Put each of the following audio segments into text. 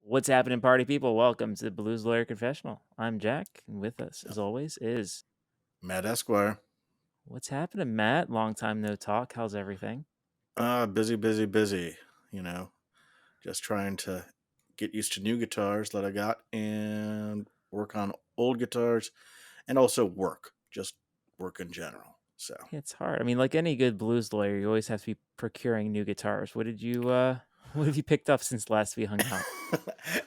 What's happening, party people? Welcome to the Blues Lawyer Confessional. I'm Jack, and with us, as always, is Matt Esquire. what's happening, Matt? Long time no talk. How's everything? Busy, busy, busy. You know, just trying to get used to new guitars that I got and work on old guitars and also work, just work in general. So, Yeah, it's hard. I mean, like any good blues lawyer, you always have to be procuring new guitars. What did you what have you picked up since last we hung out?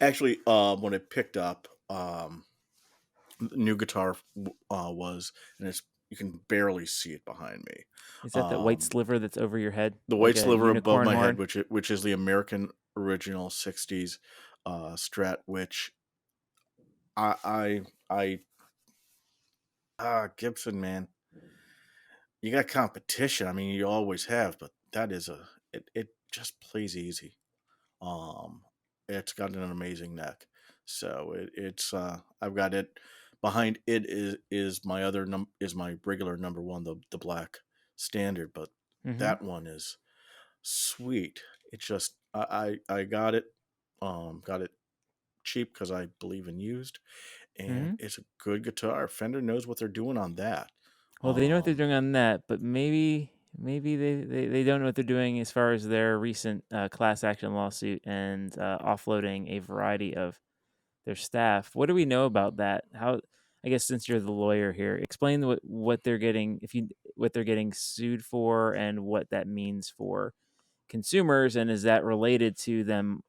actually, when I picked up, the new guitar was, and it's you can barely see it behind me. Is that the white Um, sliver that's over your head, the like white a sliver above unicorn my head, horn? which is the American original '60s Strat, which I I Gibson, man, you got competition. I mean, you always have, but that is it just plays easy. Um, it's got an amazing neck, so it's I've got it behind it is my is my regular number one, the black standard, but Mm-hmm. that one is sweet. It's just I got it cheap because I believe in used, and Mm-hmm. it's a good guitar. Fender knows what they're doing on that. Well, they know what they're Um, doing on that, but maybe they don't know what they're doing as far as their recent class action lawsuit and offloading a variety of their staff. What do we know about that? How I guess since you're the lawyer here, explain what they're getting if you what they're getting sued for and what that means for consumers, and is that related to them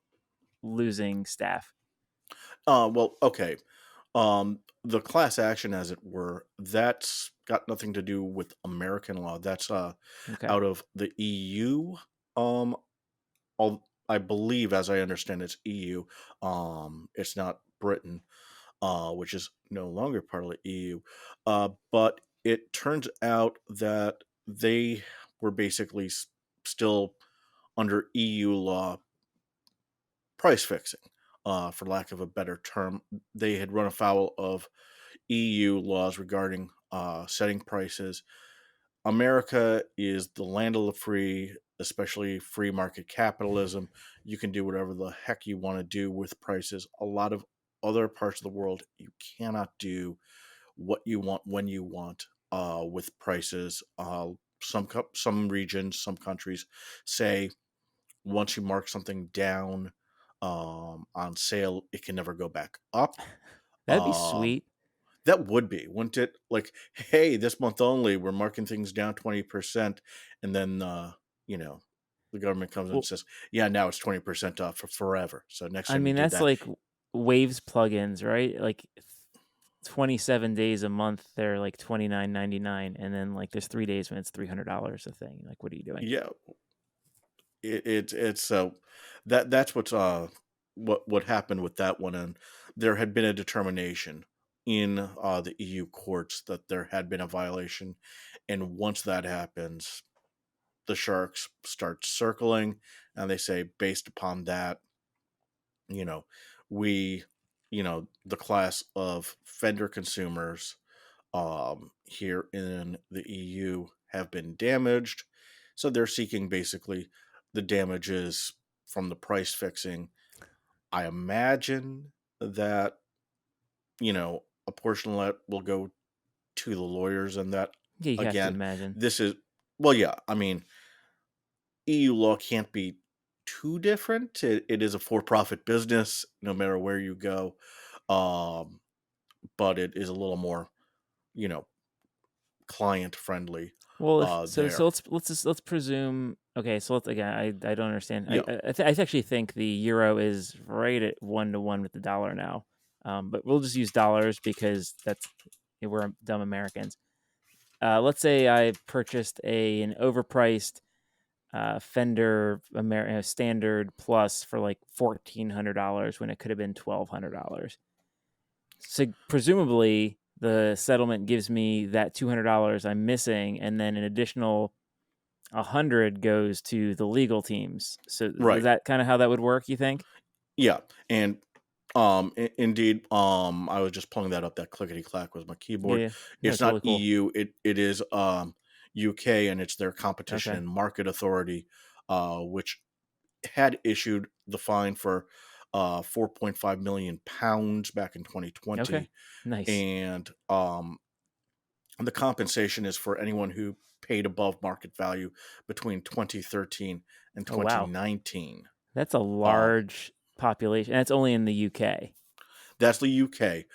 losing staff? well, okay. The class action, as it were, that's got nothing to do with American law. That's Okay. out of the EU. Um, I believe, as I understand, it's EU. It's not Britain, which is no longer part of the EU. But it turns out that they were basically still under EU law price fixing, for lack of a better term. They had run afoul of EU laws regarding setting prices. America is the land of the free, especially free market capitalism. You can do whatever the heck you want to do with prices. A lot of other parts of the world, you cannot do what you want when you want with prices. Some regions, some countries say once you mark something down on sale, it can never go back up. That'd be Um, sweet. that would be, wouldn't it? Like, hey, this month only, we're marking things down 20%, and then you know, the government comes in and Well, says, yeah, now it's 20% off for forever. So next I time you mean do that's that, like Waves plugins, right? Like 27 days a month they're like 29.99, and then like there's 3 days when it's $300 a thing. Like what are you doing? yeah, it's so that's what happened with that one, and there had been a determination in the EU courts that there had been a violation, and once that happens, the sharks start circling, and they say based upon that, you know, we, the class of Fender consumers here in the EU have been damaged. So they're seeking basically the damages from the price fixing. I imagine that, a portion of that will go to the lawyers, and that, Yeah, you have to again, imagine. this is, well, yeah, I mean, EU law can't be too different. It is a for profit business, no matter where you go. Um, but it is a little more, you know, client friendly Well, if so there. let's presume. Okay, so let's again. I don't understand. Yeah. I actually think the euro is right at 1 to 1 with the dollar now. But we'll just use dollars because we're dumb Americans. Let's say I purchased an overpriced Fender Standard Plus for like $1,400 when it could have been $1,200. So presumably the settlement gives me that $200 I'm missing, and then an additional 100 goes to the legal teams. So is Right. that kind of how that would work, you think? Yeah. And indeed, I was just pulling that up. That clickety clack was my Yeah, keyboard. yeah. No, It's it's really not cool. EU. It is UK, and it's their competition Okay. and market authority, which had issued the fine for £4.5 million back in Okay. 2020. Nice. And the compensation is for anyone who paid above market value between 2013 and Oh, wow. 2019. That's a Um, large population. That's only in the UK. that's the UK.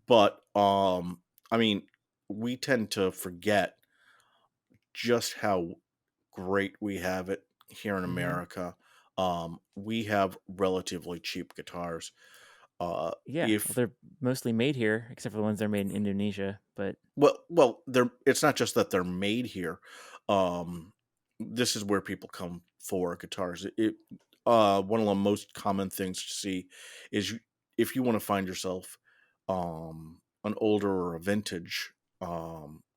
But I mean, we tend to forget just how great we have it here in Mhm. America. We have relatively cheap guitars. Uh, Yeah. Well, if they're mostly made here, except for the ones that are made in Indonesia, but they're it's not just that they're made here. Um, this is where people come for guitars. One of the most common things to see is if you want to find yourself an older or a vintage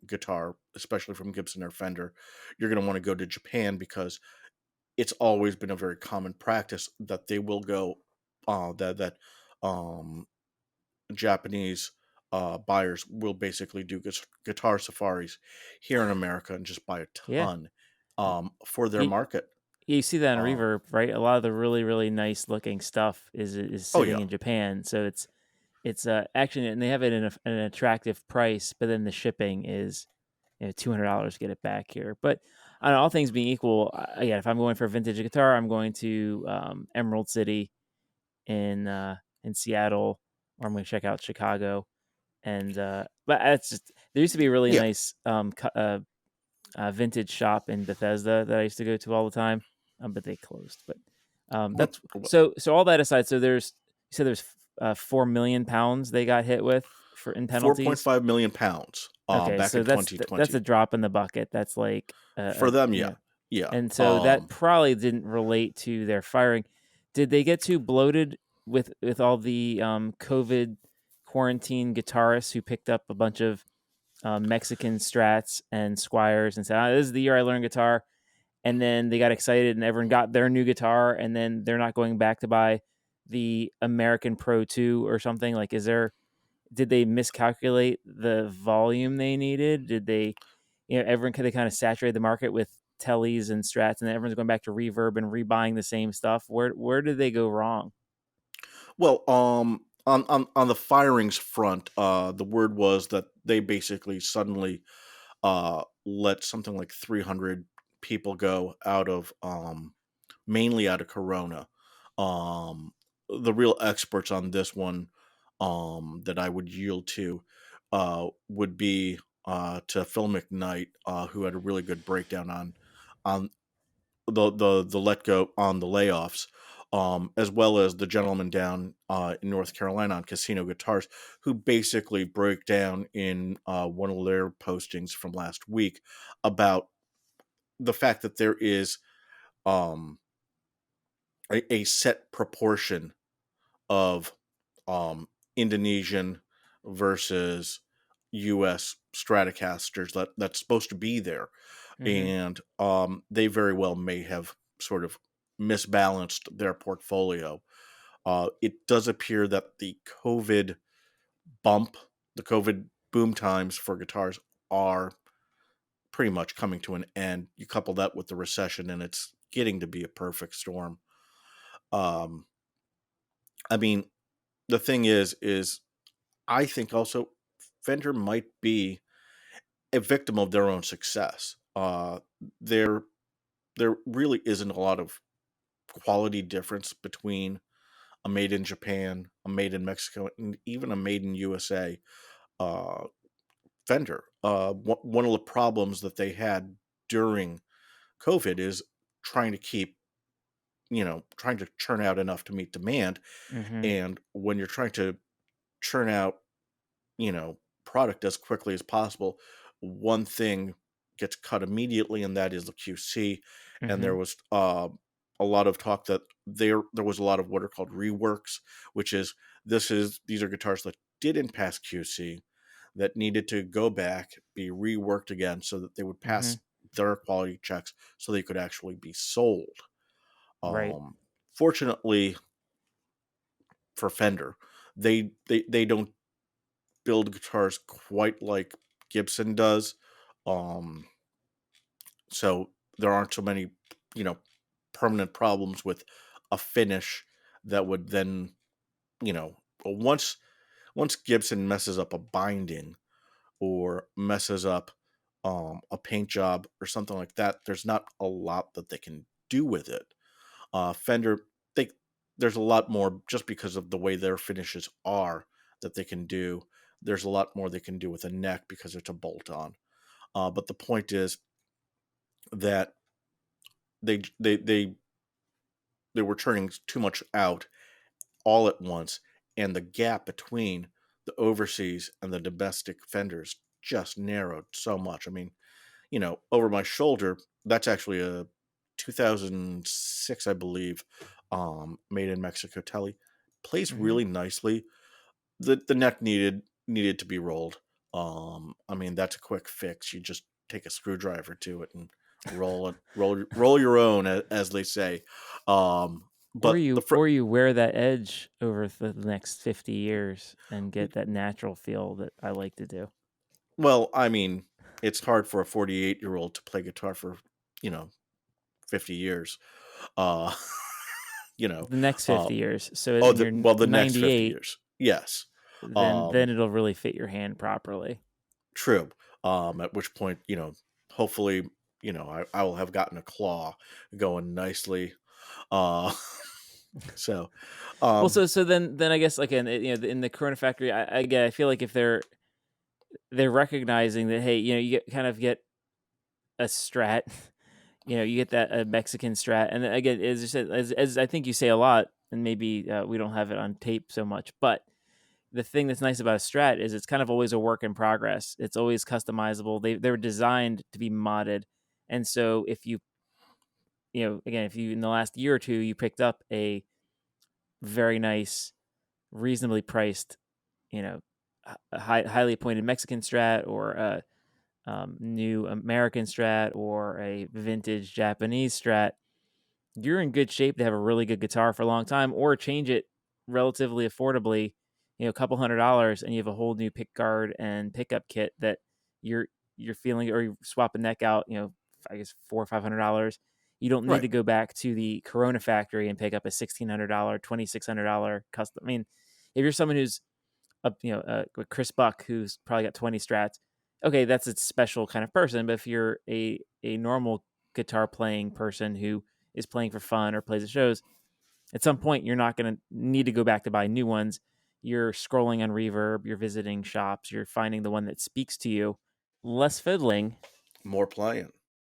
guitar, especially from Gibson or Fender, you're going to want to go to Japan because it's always been a very common practice that they will go that um Japanese buyers will basically do guitar safaris here in America and just buy a yeah. ton for their You market. you see that in Um, Reverb, right? A lot of the really, really nice looking stuff is oh sitting yeah. in Japan, so it's actually, and they have it in an attractive price, but then the shipping is, $200 to get it back here. But I don't know, all things being equal, yeah, if I'm going for a vintage guitar, I'm going to Emerald City in Seattle, or I'm going to check out Chicago. And but that's just, there used to be a really Yeah. nice vintage shop in Bethesda that I used to go to all the time, but they closed. But that's so. All that aside, so you said there's 4 million pounds they got hit with for in penalties. 4.5 million pounds Okay, back so in that's a 2020. drop in the bucket. That's like For them, yeah. Yeah. and so that probably didn't relate to their firing. Did they get too bloated with all the COVID quarantine guitarists who picked up a bunch of Mexican Strats and Squires and said, "This is the year I learned guitar." And then they got excited, and everyone got their new guitar, and then they're not going back to buy the American Pro 2 or something. Like, did they miscalculate the volume they needed? Did they, everyone they kind of saturated the market with Tellys and Strats, and then everyone's going back to Reverb and rebuying the same stuff? Where did they go wrong? Well, on the firings front, the word was that they basically suddenly let something like 300 people go out of mainly out of Corona. Um, the real experts on this one that I would yield to would be to Phil McKnight, who had a really good breakdown on the let go on the layoffs, as well as the gentleman down in North Carolina on Casino Guitars, who basically broke down in one of their postings from last week about the fact that there is um, a set proportion of Indonesian versus U.S. Stratocasters that's supposed to be there, Mm-hmm. and they very well may have sort of misbalanced their portfolio. It does appear that bump, the COVID boom times for guitars are pretty much coming to an end. You couple that with the recession, and it's getting to be a perfect storm. Um, I mean, the thing is I think also Fender might be a victim of their own success. There there really isn't a lot of quality difference between a made in Japan, a made in Mexico, and even a made in USA uh, Fender. One of the problems that they had during COVID is trying to keep, trying to churn out enough to meet demand. Mm-hmm. And when you're trying to churn out product as quickly as possible, one thing gets cut immediately, and that is the QC. And Mm-hmm. there was a lot of talk that there was a lot of what are called reworks, which is these are guitars that didn't pass QC that needed to go back, be reworked again, so that they would Mm-hmm. pass their quality checks, so they could actually be sold. Right. Um, Fortunately for Fender, they don't build guitars quite like Gibson does. Um, so there aren't so many, you know, permanent problems with a finish that would then, once Gibson messes up a binding or messes up a paint job or something like that, there's not a lot that they can do with it. Fender, they there's a lot more just because of the way their finishes are that they can do. There's a lot more they can do with a neck because it's a bolt on. But the point is that they they they they were turning too much out all at once, and the gap between the overseas and the domestic Fenders just narrowed so much. I mean, over my shoulder, that's actually a 2006, I believe, made in Mexico telly. Plays Hmm. really nicely. The neck needed to be rolled. I mean, that's a quick fix. You just take a screwdriver to it and roll it, roll your own, as they say. Or But you or you wear that edge over the next 50 years and get that natural feel that I like to do. well, I mean, it's hard for a 48-year-old to play guitar for, you know, 50 years. Uh, you know, The next uh, 50 years. So when you're well, the next 50 98, years. Yes. then Um, it'll really fit your hand properly. true. At which point, hopefully, I will have gotten a claw going nicely. Uh, so, Well, um, so then I guess like in the Corona factory, I feel like if they're recognizing that, hey, you kind of get a Strat, you get that a Mexican Strat, and then again, as you said, as I think you say a lot, and maybe we don't have it on tape so much, but the thing that's nice about a Strat is it's kind of always a work in progress. It's always customizable. They're designed to be modded, and so if again, if you in the last year or two you picked up a very nice, reasonably priced, you know, a highly appointed Mexican Strat or a new American Strat or a vintage Japanese Strat, you're in good shape to have a really good guitar for a long time, or change it relatively affordably, a couple $100, and you have a whole new pick guard and pickup kit that you're you're feeling, or you swap a neck out, I guess $400 or $500. You don't need right. to go back to the Corona factory and pick up a $1,600, $2,600 custom. I mean, if you're someone who's Chris Buck, who's probably got 20 strats. Okay, that's a special kind of person. But if you're a normal guitar playing person who is playing for fun or plays at shows, at some point you're not going to need to go back to buy new ones. You're scrolling on Reverb, you're visiting shops, you're finding the one that speaks to you. Less fiddling, More playing.